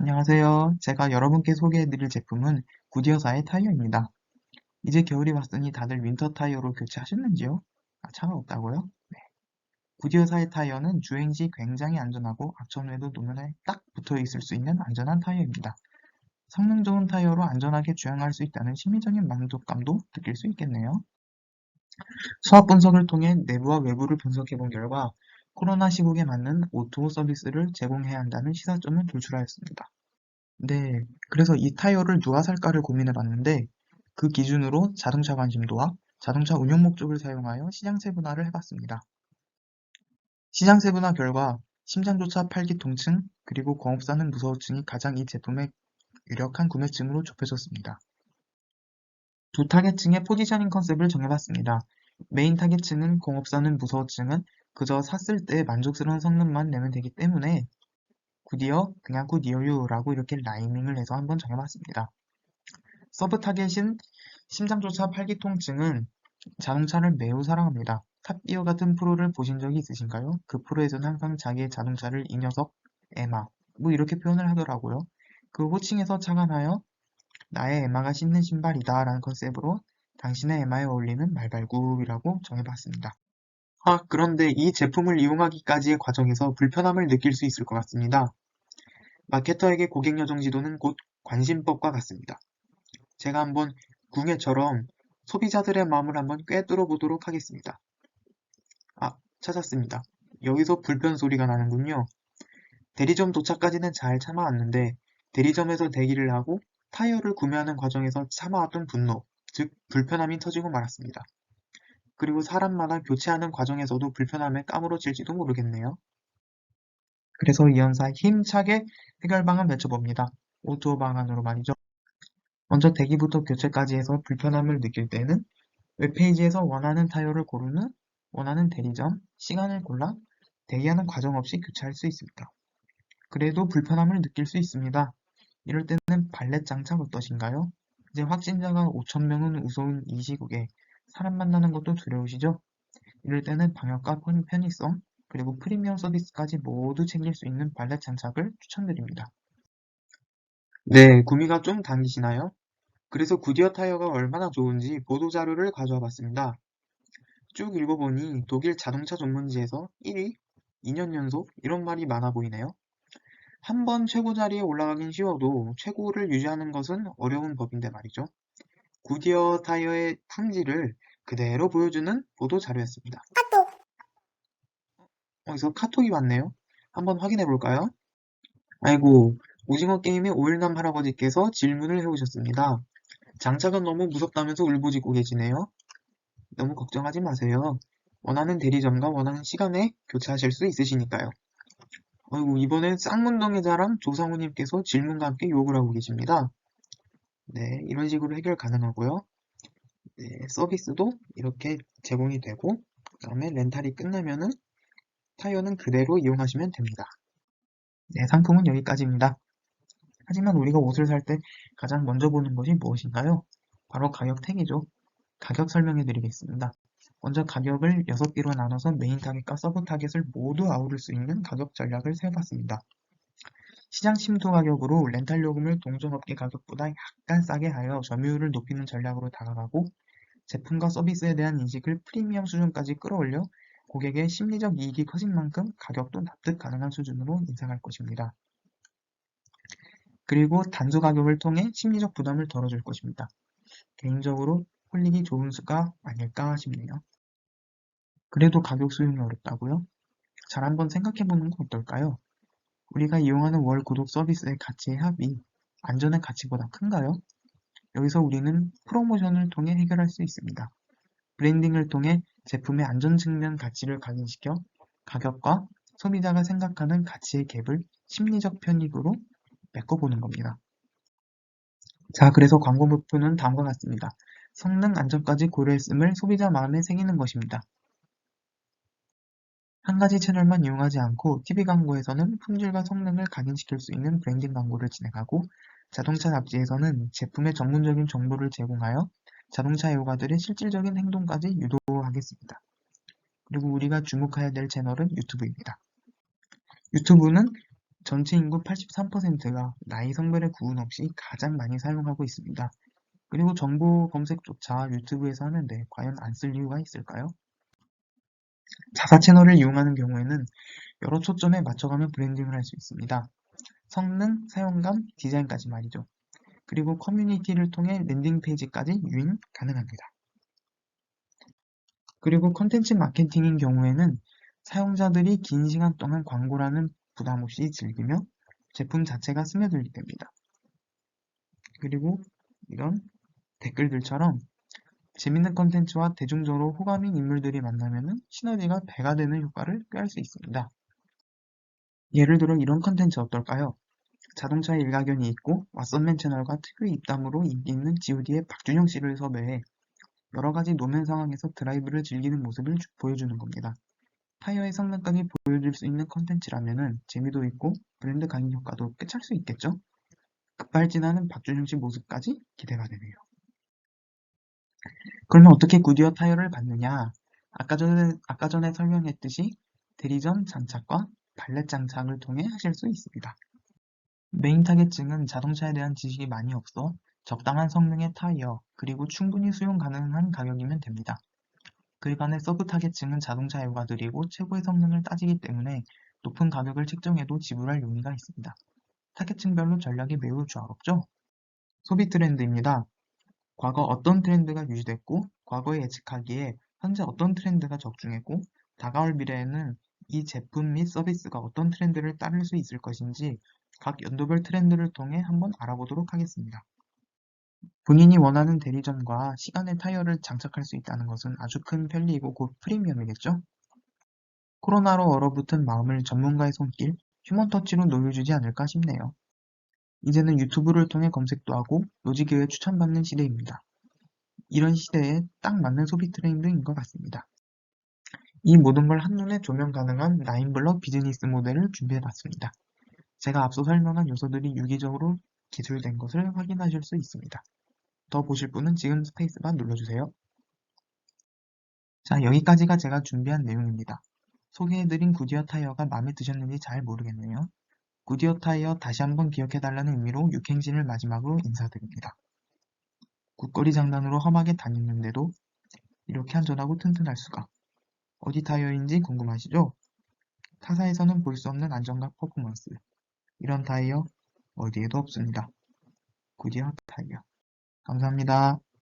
안녕하세요. 제가 여러분께 소개해드릴 제품은 구디어사의 타이어입니다. 이제 겨울이 왔으니 다들 윈터 타이어로 교체하셨는지요? 차가 없다고요? 구디어사의 타이어는 주행 시 굉장히 안전하고 악천후에도 노면에 딱 붙어 있을 수 있는 안전한 타이어입니다. 성능 좋은 타이어로 안전하게 주행할 수 있다는 심리적인 만족감도 느낄 수 있겠네요. 수압 분석을 통해 내부와 외부를 분석해본 결과 코로나 시국에 맞는 오토 서비스를 제공해야 한다는 시사점을 도출하였습니다. 네, 그래서 이 타이어를 누가 살까를 고민해봤는데 그 기준으로 자동차 관심도와 자동차 운용 목적을 사용하여 시장 세분화를 해봤습니다. 시장 세분화 결과 심장조차 팔기 통증 그리고 공업사는 무서워증이 가장 이 제품의 유력한 구매층으로 좁혀졌습니다. 두 타겟층의 포지셔닝 컨셉을 정해봤습니다. 메인 타겟층은 공업사는 무서워증은 그저 샀을 때 만족스러운 성능만 내면 되기 때문에 굿이어, 그냥 굿이어유라고 이렇게 라이밍을 해서 한번 정해봤습니다. 서브 타겟인 심장조차 팔기통증은 자동차를 매우 사랑합니다. 탑기어 같은 프로를 보신 적이 있으신가요? 그 프로에서는 항상 자기의 자동차를 이 녀석, 에마, 뭐 이렇게 표현을 하더라고요. 그 호칭에서 착안하여 나의 에마가 신는 신발이다 라는 컨셉으로 당신의 에마에 어울리는 말발굽이라고 정해봤습니다. 그런데 이 제품을 이용하기까지의 과정에서 불편함을 느낄 수 있을 것 같습니다. 마케터에게 고객 여정 지도는 곧 관심법과 같습니다. 제가 한번 궁예처럼 소비자들의 마음을 한번 꿰뚫어 보도록 하겠습니다. 찾았습니다. 여기서 불편 소리가 나는군요. 대리점 도착까지는 잘 참아왔는데 대리점에서 대기를 하고 타이어를 구매하는 과정에서 참아왔던 분노, 즉 불편함이 터지고 말았습니다. 그리고 사람마다 교체하는 과정에서도 불편함에 까무러질지도 모르겠네요. 그래서 이 연사 힘차게 해결 방안 외쳐봅니다. 오토 방안으로 말이죠. 먼저 대기부터 교체까지 해서 불편함을 느낄 때는 웹페이지에서 원하는 타이어를 고른 후 원하는 대리점, 시간을 골라 대기하는 과정 없이 교체할 수 있습니다. 그래도 불편함을 느낄 수 있습니다. 이럴 때는 발렛 장착 어떠신가요? 이제 확진자가 5,000명은 우스운 이 시국에 사람 만나는 것도 두려우시죠? 이럴 때는 방역과 편의성, 그리고 프리미엄 서비스까지 모두 챙길 수 있는 발렛 장착을 추천드립니다. 네, 구미가 좀 당기시나요? 그래서 구디어 타이어가 얼마나 좋은지 보도자료를 가져와 봤습니다. 쭉 읽어보니 독일 자동차 전문지에서 1위, 2년 연속 이런 말이 많아 보이네요. 한 번 최고 자리에 올라가긴 쉬워도 최고를 유지하는 것은 어려운 법인데 말이죠. 구디어 타이어의 품질을 그대로 보여주는 보도 자료였습니다. 여기서 카톡이 왔네요. 한번 확인해 볼까요? 아이고, 오징어 게임의 오일남 할아버지께서 질문을 해오셨습니다. 장착은 너무 무섭다면서 울부짖고 계시네요. 너무 걱정하지 마세요. 원하는 대리점과 원하는 시간에 교체하실 수 있으시니까요. 아이고, 이번엔 쌍문동의 자랑 조상우님께서 질문과 함께 욕을 하고 계십니다. 네, 이런 식으로 해결 가능하고요. 네, 서비스도 이렇게 제공이 되고, 그 다음에 렌탈이 끝나면은 타이어는 그대로 이용하시면 됩니다. 네, 상품은 여기까지입니다. 하지만 우리가 옷을 살 때 가장 먼저 보는 것이 무엇인가요? 바로 가격 택이죠. 가격 설명해 드리겠습니다. 먼저 가격을 6개로 나눠서 메인 타겟과 서브 타겟을 모두 아우를 수 있는 가격 전략을 세워봤습니다. 시장 침투 가격으로 렌탈 요금을 동종업계 가격보다 약간 싸게 하여 점유율을 높이는 전략으로 다가가고 제품과 서비스에 대한 인식을 프리미엄 수준까지 끌어올려 고객의 심리적 이익이 커진 만큼 가격도 납득 가능한 수준으로 인상할 것입니다. 그리고 단수 가격을 통해 심리적 부담을 덜어줄 것입니다. 개인적으로 홀릭이 좋은 수가 아닐까 싶네요. 그래도 가격 수용이 어렵다고요? 잘 한번 생각해보는 건 어떨까요? 우리가 이용하는 월 구독 서비스의 가치의 합이 안전의 가치보다 큰가요? 여기서 우리는 프로모션을 통해 해결할 수 있습니다. 브랜딩을 통해 제품의 안전 측면 가치를 각인시켜 가격과 소비자가 생각하는 가치의 갭을 심리적 편익으로 메꿔보는 겁니다. 자, 그래서 광고 목표는 다음과 같습니다. 성능 안전까지 고려했음을 소비자 마음에 새기는 것입니다. 한 가지 채널만 이용하지 않고 TV 광고에서는 품질과 성능을 각인시킬 수 있는 브랜딩 광고를 진행하고 자동차 잡지에서는 제품의 전문적인 정보를 제공하여 자동차 애호가들의 실질적인 행동까지 유도하겠습니다. 그리고 우리가 주목해야 될 채널은 유튜브입니다. 유튜브는 전체 인구 83%가 나이 성별의 구분 없이 가장 많이 사용하고 있습니다. 그리고 정보 검색조차 유튜브에서 하는데 과연 안 쓸 이유가 있을까요? 자사 채널을 이용하는 경우에는 여러 초점에 맞춰가며 브랜딩을 할 수 있습니다. 성능, 사용감, 디자인까지 말이죠. 그리고 커뮤니티를 통해 랜딩 페이지까지 유인 가능합니다. 그리고 컨텐츠 마케팅인 경우에는 사용자들이 긴 시간 동안 광고라는 부담 없이 즐기며 제품 자체가 스며들게 됩니다. 그리고 이런 댓글들처럼 재밌는 컨텐츠와 대중적으로 호감인 인물들이 만나면 시너지가 배가 되는 효과를 꾀할 수 있습니다. 예를 들어 이런 컨텐츠 어떨까요? 자동차에 일가견이 있고 왓썸맨 채널과 특유의 입담으로 인기 있는 god의 박준영 씨를 섭외해 여러 가지 노면 상황에서 드라이브를 즐기는 모습을 보여주는 겁니다. 타이어의 성능까지 보여줄 수 있는 컨텐츠라면 재미도 있고 브랜드 강인 효과도 꿰찰 수 있겠죠? 급발진하는 박준영 씨 모습까지 기대가 되네요. 그러면 어떻게 구디어 타이어를 받느냐? 아까 전에 설명했듯이 대리점 장착과 발렛 장착을 통해 하실 수 있습니다. 메인 타겟층은 자동차에 대한 지식이 많이 없어 적당한 성능의 타이어, 그리고 충분히 수용 가능한 가격이면 됩니다. 그에 반해 서브 타겟층은 자동차 애호가들이고 최고의 성능을 따지기 때문에 높은 가격을 책정해도 지불할 용의가 있습니다. 타겟층별로 전략이 매우 조화롭죠? 소비 트렌드입니다. 과거 어떤 트렌드가 유지됐고, 과거에 예측하기에 현재 어떤 트렌드가 적중했고, 다가올 미래에는 이 제품 및 서비스가 어떤 트렌드를 따를 수 있을 것인지 각 연도별 트렌드를 통해 한번 알아보도록 하겠습니다. 본인이 원하는 대리점과 시간에 타이어를 장착할 수 있다는 것은 아주 큰 편리이고 곧 프리미엄이겠죠? 코로나로 얼어붙은 마음을 전문가의 손길, 휴먼 터치로 녹여주지 않을까 싶네요. 이제는 유튜브를 통해 검색도 하고 노지교에 추천받는 시대입니다. 이런 시대에 딱 맞는 소비 트렌드인 것 같습니다. 이 모든 걸 한눈에 조명 가능한 라인블럭 비즈니스 모델을 준비해봤습니다. 제가 앞서 설명한 요소들이 유기적으로 기술된 것을 확인하실 수 있습니다. 더 보실 분은 지금 스페이스바 눌러주세요. 자, 여기까지가 제가 준비한 내용입니다. 소개해드린 구디어 타이어가 마음에 드셨는지 잘 모르겠네요. 구디어 타이어 다시 한번 기억해달라는 의미로 육행신을 마지막으로 인사드립니다. 국거리 장단으로 험하게 다녔는데도 이렇게 안전하고 튼튼할 수가. 어디 타이어인지 궁금하시죠? 타사에서는 볼 수 없는 안정감 퍼포먼스. 이런 타이어 어디에도 없습니다. 구디어 타이어. 감사합니다.